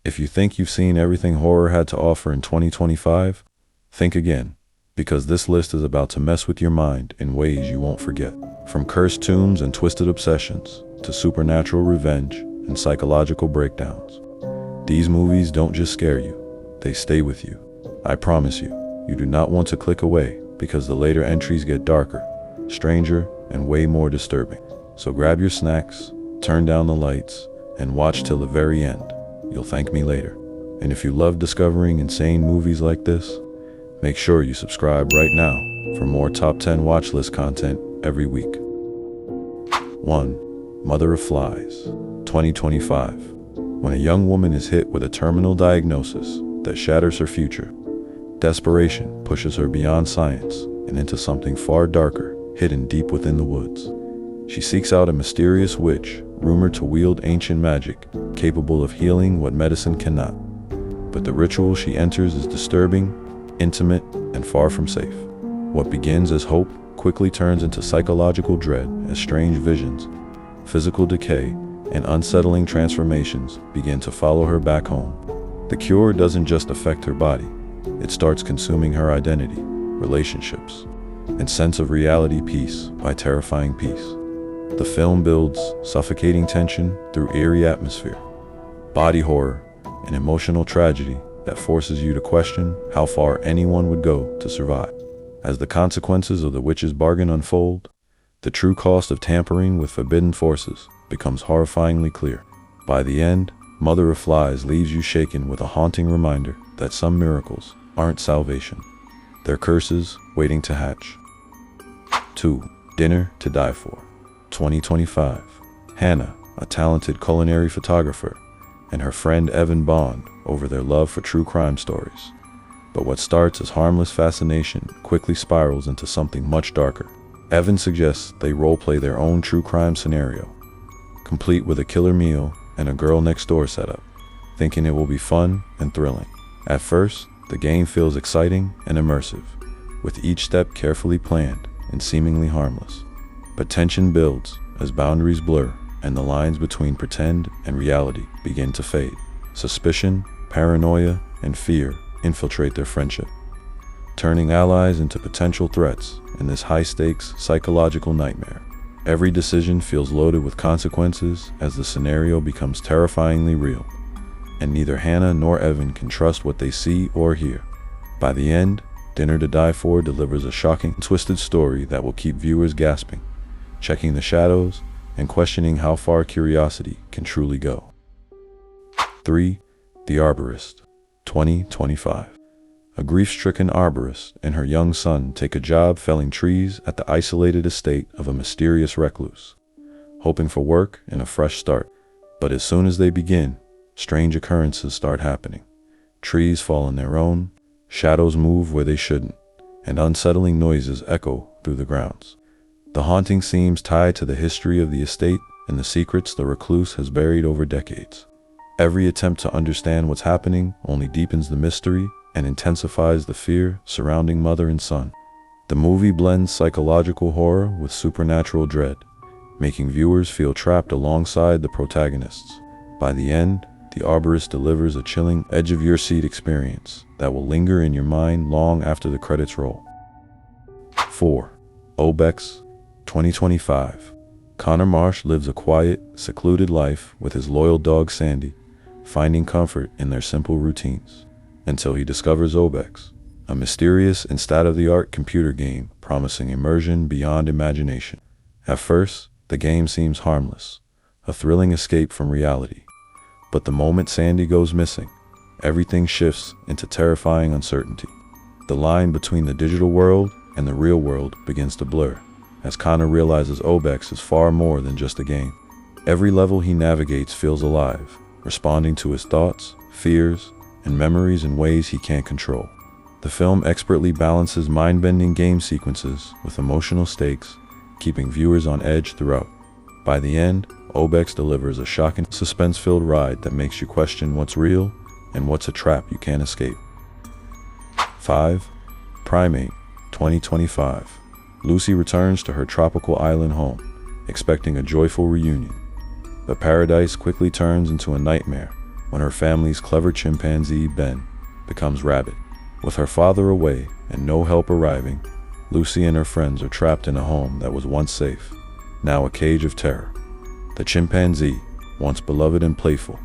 If you think you've seen everything horror had to offer in 2025, think again, because this list is about to mess with your mind in ways you won't forget. From cursed tombs and twisted obsessions, to supernatural revenge and psychological breakdowns. These movies don't just scare you, they stay with you. I promise you, you do not want to click away, because the later entries get darker, stranger, and way more disturbing. So grab your snacks, turn down the lights, and watch till the very end. You'll thank me later. And if you love discovering insane movies like this, make sure you subscribe right now for more top 10 watch list content every week. 1. Mother of Flies, 2025. When a young woman is hit with a terminal diagnosis that shatters her future, desperation pushes her beyond science and into something far darker, hidden deep within the woods. She seeks out a mysterious witch, rumored to wield ancient magic, capable of healing what medicine cannot. But the ritual she enters is disturbing, intimate, and far from safe. What begins as hope quickly turns into psychological dread as strange visions, physical decay, and unsettling transformations begin to follow her back home. The cure doesn't just affect her body, it starts consuming her identity, relationships, and sense of reality piece by terrifying piece. The film builds suffocating tension through eerie atmosphere, body horror, and emotional tragedy that forces you to question how far anyone would go to survive. As the consequences of the witch's bargain unfold, the true cost of tampering with forbidden forces becomes horrifyingly clear. By the end, Mother of Flies leaves you shaken with a haunting reminder that some miracles aren't salvation. They're curses waiting to hatch. 2. Dinner to Die For, 2025. Hannah, a talented culinary photographer, and her friend Evan bond over their love for true crime stories. But what starts as harmless fascination quickly spirals into something much darker. Evan suggests they role-play their own true crime scenario, complete with a killer meal and a girl next door setup, thinking it will be fun and thrilling. At first, the game feels exciting and immersive, with each step carefully planned and seemingly harmless. But tension builds as boundaries blur and the lines between pretend and reality begin to fade. Suspicion, paranoia, and fear infiltrate their friendship, turning allies into potential threats in this high-stakes psychological nightmare. Every decision feels loaded with consequences as the scenario becomes terrifyingly real, and neither Hannah nor Evan can trust what they see or hear. By the end, Dinner to Die For delivers a shocking, twisted story that will keep viewers gasping, checking the shadows, and questioning how far curiosity can truly go. 3. The Arborist, 2025. A grief-stricken arborist and her young son take a job felling trees at the isolated estate of a mysterious recluse, hoping for work and a fresh start. But as soon as they begin, strange occurrences start happening. Trees fall on their own, shadows move where they shouldn't, and unsettling noises echo through the grounds. The haunting seems tied to the history of the estate and the secrets the recluse has buried over decades. Every attempt to understand what's happening only deepens the mystery and intensifies the fear surrounding mother and son. The movie blends psychological horror with supernatural dread, making viewers feel trapped alongside the protagonists. By the end, The Arborist delivers a chilling, edge-of-your-seat experience that will linger in your mind long after the credits roll. 4. Obex, 2025. Connor Marsh lives a quiet, secluded life with his loyal dog Sandy, finding comfort in their simple routines, until he discovers Obex, a mysterious and state-of-the-art computer game promising immersion beyond imagination. At first, the game seems harmless, a thrilling escape from reality. But the moment Sandy goes missing, everything shifts into terrifying uncertainty. The line between the digital world and the real world begins to blur, as Connor realizes Obex is far more than just a game. Every level he navigates feels alive, responding to his thoughts, fears, and memories in ways he can't control. The film expertly balances mind-bending game sequences with emotional stakes, keeping viewers on edge throughout. By the end, Obex delivers a shocking, suspense-filled ride that makes you question what's real and what's a trap you can't escape. 5. Primate, 2025. Lucy returns to her tropical island home, expecting a joyful reunion. The paradise quickly turns into a nightmare when her family's clever chimpanzee, Ben, becomes rabid. With her father away and no help arriving, Lucy and her friends are trapped in a home that was once safe, now a cage of terror. The chimpanzee, once beloved and playful,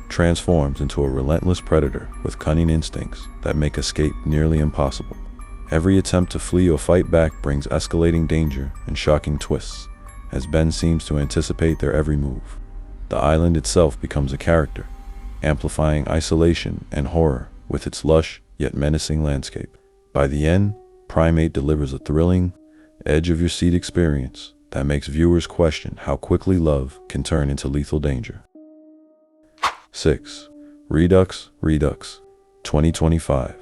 transforms into a relentless predator with cunning instincts that make escape nearly impossible. Every attempt to flee or fight back brings escalating danger and shocking twists, as Ben seems to anticipate their every move. The island itself becomes a character, amplifying isolation and horror with its lush yet menacing landscape. By the end, Primate delivers a thrilling, edge-of-your-seat experience that makes viewers question how quickly love can turn into lethal danger. 6. Redux, 2025.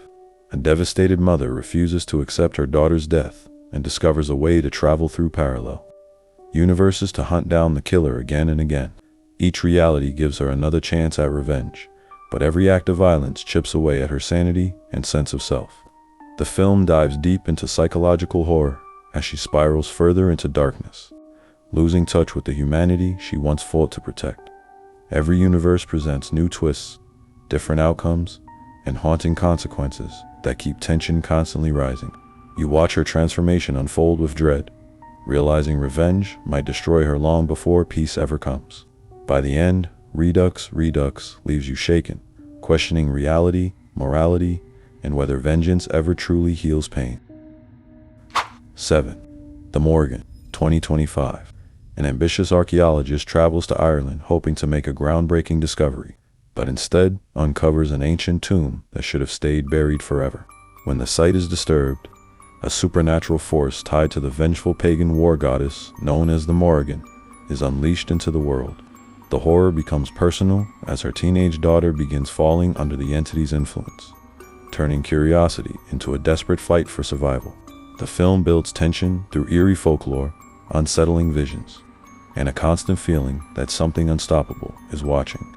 A devastated mother refuses to accept her daughter's death and discovers a way to travel through parallel universes to hunt down the killer again and again. Each reality gives her another chance at revenge, but every act of violence chips away at her sanity and sense of self. The film dives deep into psychological horror as she spirals further into darkness, losing touch with the humanity she once fought to protect. Every universe presents new twists, different outcomes, and haunting consequences that keep tension constantly rising. You watch her transformation unfold with dread, realizing revenge might destroy her long before peace ever comes. By the end, Redux leaves you shaken, questioning reality, morality, and whether vengeance ever truly heals pain. 7. The Morrigan, 2025. An ambitious archaeologist travels to Ireland hoping to make a groundbreaking discovery, but instead uncovers an ancient tomb that should have stayed buried forever. When the site is disturbed, a supernatural force tied to the vengeful pagan war goddess known as the Morrigan is unleashed into the world. The horror becomes personal as her teenage daughter begins falling under the entity's influence, turning curiosity into a desperate fight for survival. The film builds tension through eerie folklore, unsettling visions, and a constant feeling that something unstoppable is watching.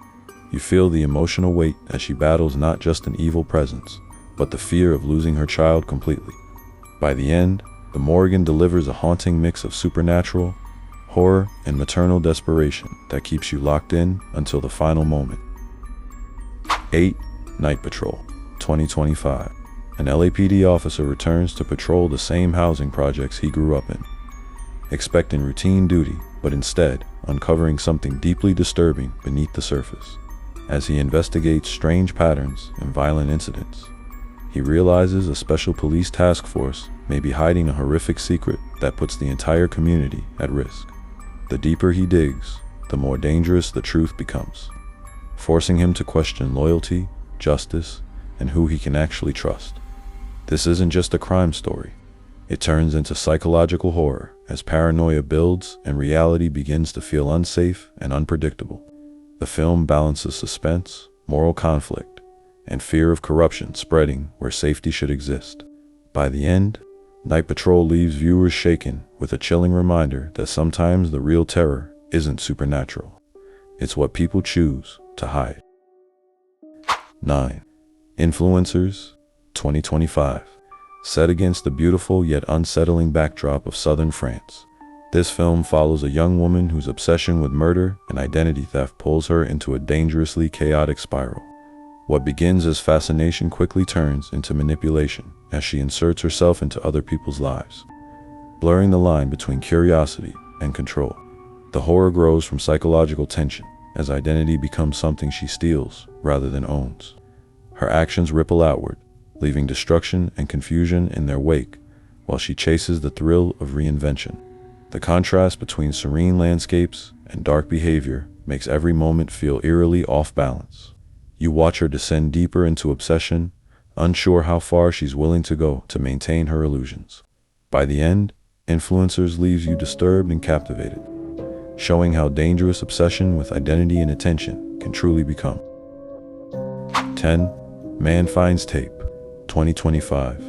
You feel the emotional weight as she battles not just an evil presence, but the fear of losing her child completely. By the end, the Morrigan delivers a haunting mix of supernatural, horror, and maternal desperation that keeps you locked in until the final moment. 8. Night Patrol, 2025. An LAPD officer returns to patrol the same housing projects he grew up in, expecting routine duty, but instead uncovering something deeply disturbing beneath the surface. As he investigates strange patterns and violent incidents, he realizes a special police task force may be hiding a horrific secret that puts the entire community at risk. The deeper he digs, the more dangerous the truth becomes, forcing him to question loyalty, justice, and who he can actually trust. This isn't just a crime story. It turns into psychological horror as paranoia builds and reality begins to feel unsafe and unpredictable. The film balances suspense, moral conflict, and fear of corruption spreading where safety should exist. By the end, Night Patrol leaves viewers shaken with a chilling reminder that sometimes the real terror isn't supernatural. It's what people choose to hide. 9. Influencers, 2025. Set against the beautiful yet unsettling backdrop of southern France, this film follows a young woman whose obsession with murder and identity theft pulls her into a dangerously chaotic spiral. What begins as fascination quickly turns into manipulation as she inserts herself into other people's lives, blurring the line between curiosity and control. The horror grows from psychological tension as identity becomes something she steals rather than owns. Her actions ripple outward, leaving destruction and confusion in their wake while she chases the thrill of reinvention. The contrast between serene landscapes and dark behavior makes every moment feel eerily off balance. You watch her descend deeper into obsession, unsure how far she's willing to go to maintain her illusions. By the end, Influencers leaves you disturbed and captivated, showing how dangerous obsession with identity and attention can truly become. 10. Man finds tape, 2025.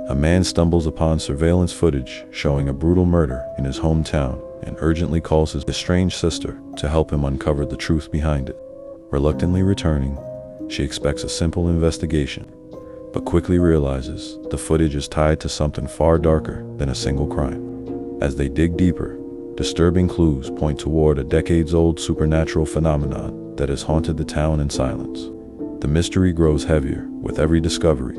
A man stumbles upon surveillance footage showing a brutal murder in his hometown and urgently calls his estranged sister to help him uncover the truth behind it. Reluctantly returning, she expects a simple investigation, but quickly realizes the footage is tied to something far darker than a single crime. As they dig deeper, disturbing clues point toward a decades-old supernatural phenomenon that has haunted the town in silence. The mystery grows heavier with every discovery,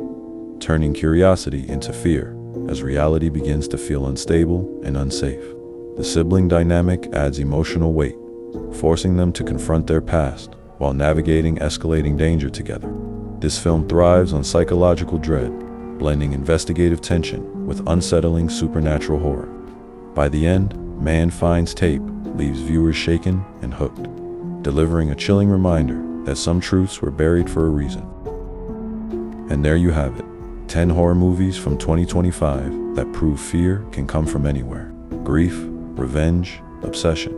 turning curiosity into fear as reality begins to feel unstable and unsafe. The sibling dynamic adds emotional weight, forcing them to confront their past while navigating escalating danger together. This film thrives on psychological dread, blending investigative tension with unsettling supernatural horror. By the end, Man Finds Tape leaves viewers shaken and hooked, delivering a chilling reminder that some truths were buried for a reason. And there you have it, 10 horror movies from 2025 that prove fear can come from anywhere. Grief, revenge, obsession,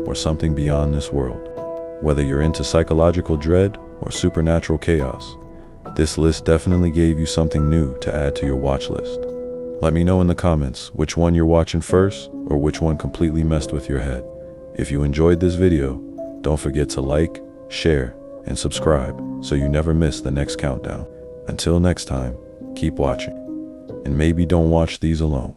or something beyond this world. Whether you're into psychological dread or supernatural chaos, this list definitely gave you something new to add to your watch list. Let me know in the comments which one you're watching first or which one completely messed with your head. If you enjoyed this video, don't forget to like, share, and subscribe so you never miss the next countdown. Until next time, keep watching. And maybe don't watch these alone.